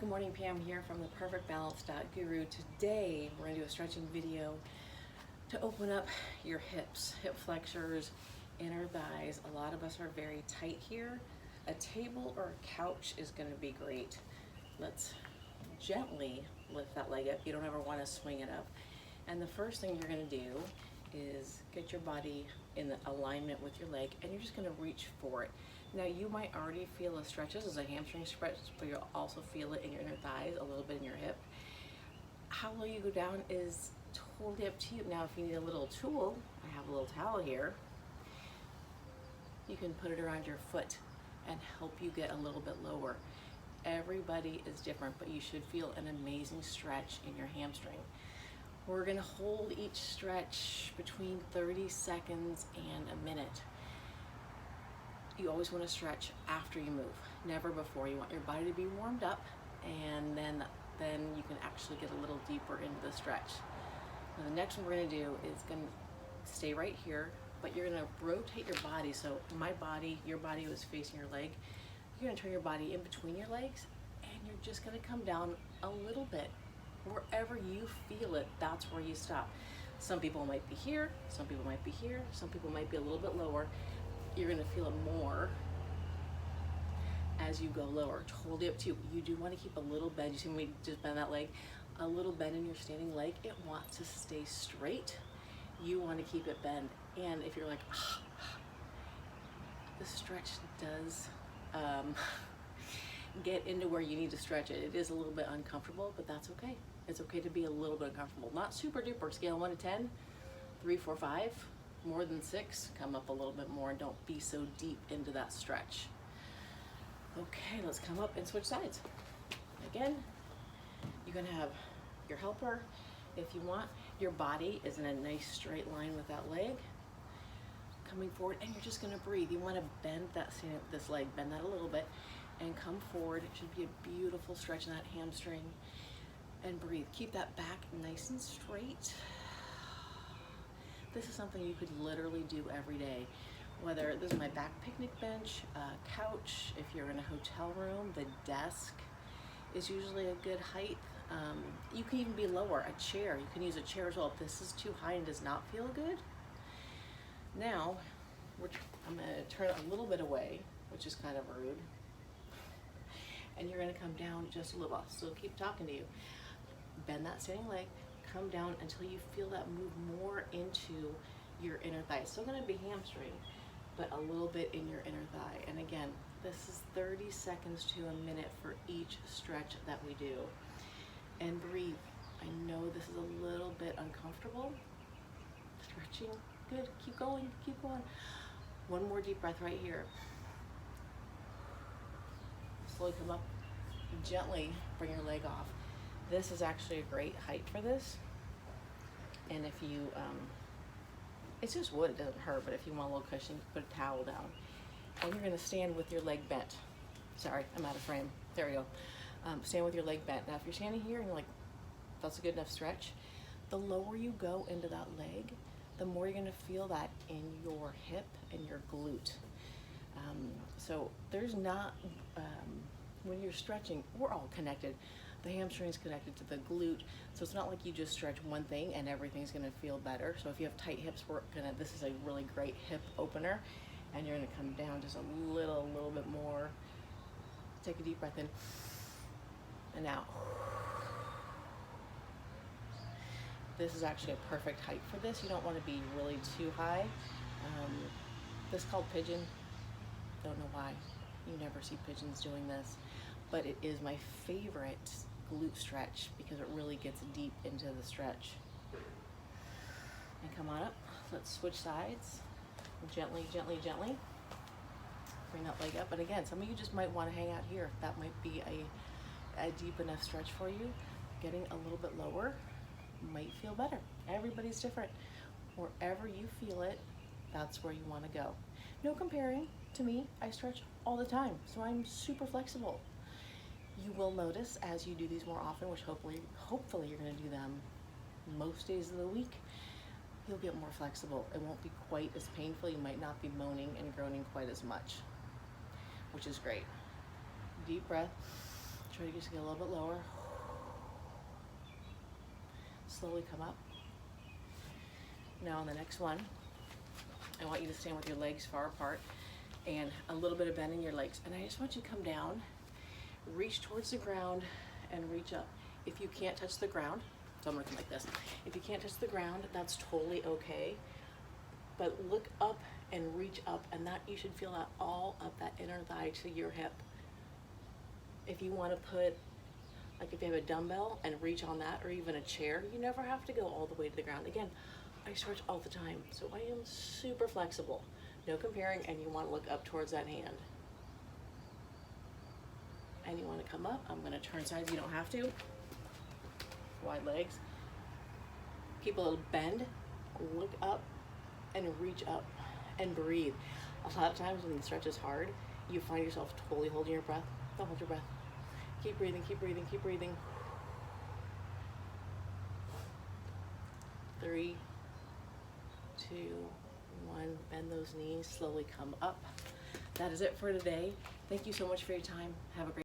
Good morning, Pam here from the Perfect Balance Guru. Today we're going to do a stretching video to open up your hips, hip flexors, inner thighs. A lot of us are very tight here. A table or a couch is going to be great. Let's gently lift that leg up. You don't ever want to swing it up. And the first thing you're going to do is get your body in the alignment with your leg, and you're just going to reach for it. Now you might already feel a stretch. This is a hamstring stretch, but you'll also feel it in your inner thighs, a little bit in your hip. How low you go down is totally up to you. Now if you need a little tool, I have a little towel here. You can put it around your foot and help you get a little bit lower. Everybody is different, but you should feel an amazing stretch in your hamstring. We're gonna hold each stretch between 30 seconds and a minute. You always want to stretch after you move, never before. You want your body to be warmed up, and then you can actually get a little deeper into the stretch. Now the next one we're going to do is going to stay right here, but you're going to rotate your body. So your body was facing your leg. You're going to turn your body in between your legs, and you're just going to come down a little bit. Wherever you feel it, that's where you stop. Some people might be here, some people might be here, some people might be a little bit lower. You're going to feel it more as you go lower. Totally up to you. You do want to keep a little bend. You see me just bend that leg? A little bend in your standing leg. It wants to stay straight. You want to keep it bent. And if you're like, the stretch does get into where you need to stretch it. It is a little bit uncomfortable, but that's okay. It's okay to be a little bit uncomfortable. Not super duper. Scale 1 to 10, 3, 4, 5. More than 6, come up a little bit more, and don't be so deep into that stretch. Okay, let's come up and switch sides. Again, you're gonna have your helper. If you want, your body is in a nice straight line with that leg coming forward, and you're just gonna breathe. You wanna bend this leg, bend that a little bit, and come forward. It should be a beautiful stretch in that hamstring, and breathe. Keep that back nice and straight. This is something you could literally do every day. Whether this is my back picnic bench, couch, if you're in a hotel room, the desk is usually a good height. You can even be lower, a chair. You can use a chair as well. If this is too high and does not feel good, now I'm gonna turn a little bit away, which is kind of rude. And you're gonna come down just a little. So keep talking to you. Bend that standing leg. Come down until you feel that move more into your inner thigh. Still going to be hamstring, but a little bit in your inner thigh. And again, this is 30 seconds to a minute for each stretch that we do. And breathe. I know this is a little bit uncomfortable. Stretching. Good. Keep going. Keep going. One more deep breath right here. Slowly come up. Gently bring your leg off. This is actually a great height for this. And if you, it's just wood, it doesn't hurt, but if you want a little cushion, put a towel down. And you're gonna stand with your leg bent. Sorry, I'm out of frame. There we go. Stand with your leg bent. Now if you're standing here and you're like, that's a good enough stretch, the lower you go into that leg, the more you're gonna feel that in your hip and your glute. So there's not, when you're stretching, we're all connected. The hamstring is connected to the glute, so it's not like you just stretch one thing and everything's gonna feel better. So if you have tight hips, this is a really great hip opener, and you're gonna come down just a little bit more. Take a deep breath in, and out. This is actually a perfect height for this. You don't wanna be really too high. This is called pigeon. Don't know why. You never see pigeons doing this, but it is my favorite glute stretch because it really gets deep into the stretch. And come on up. Let's switch sides. Gently, gently, gently. Bring that leg up. And again, some of you just might want to hang out here. That might be a deep enough stretch for you. Getting a little bit lower might feel better. Everybody's different. Wherever you feel it, that's where you want to go. No comparing to me. I stretch all the time, so I'm super flexible. You will notice as you do these more often, which hopefully you're going to do them most days of the week, you'll get more flexible. It won't be quite as painful. You might not be moaning and groaning quite as much, which is great. Deep breath. Try to just get a little bit lower. Slowly come up. Now on the next one, I want you to stand with your legs far apart and a little bit of bend in your legs. And I just want you to come down, reach towards the ground, and reach up. If you can't touch the ground, so I'm gonna come like this. If you can't touch the ground, that's totally okay. But look up and reach up, and that you should feel that all up that inner thigh to your hip. If you wanna put, like if you have a dumbbell and reach on that, or even a chair, you never have to go all the way to the ground. Again, I stretch all the time, so I am super flexible. No comparing, and you wanna look up towards that hand. And you wanna come up. I'm gonna turn sides, you don't have to. Wide legs. Keep a little bend, look up, and reach up, and breathe. A lot of times when the stretch is hard, you find yourself totally holding your breath. Don't hold your breath. Keep breathing, keep breathing, keep breathing. 3, 2, 1. Bend those knees, slowly come up. That is it for today. Thank you so much for your time. Have a great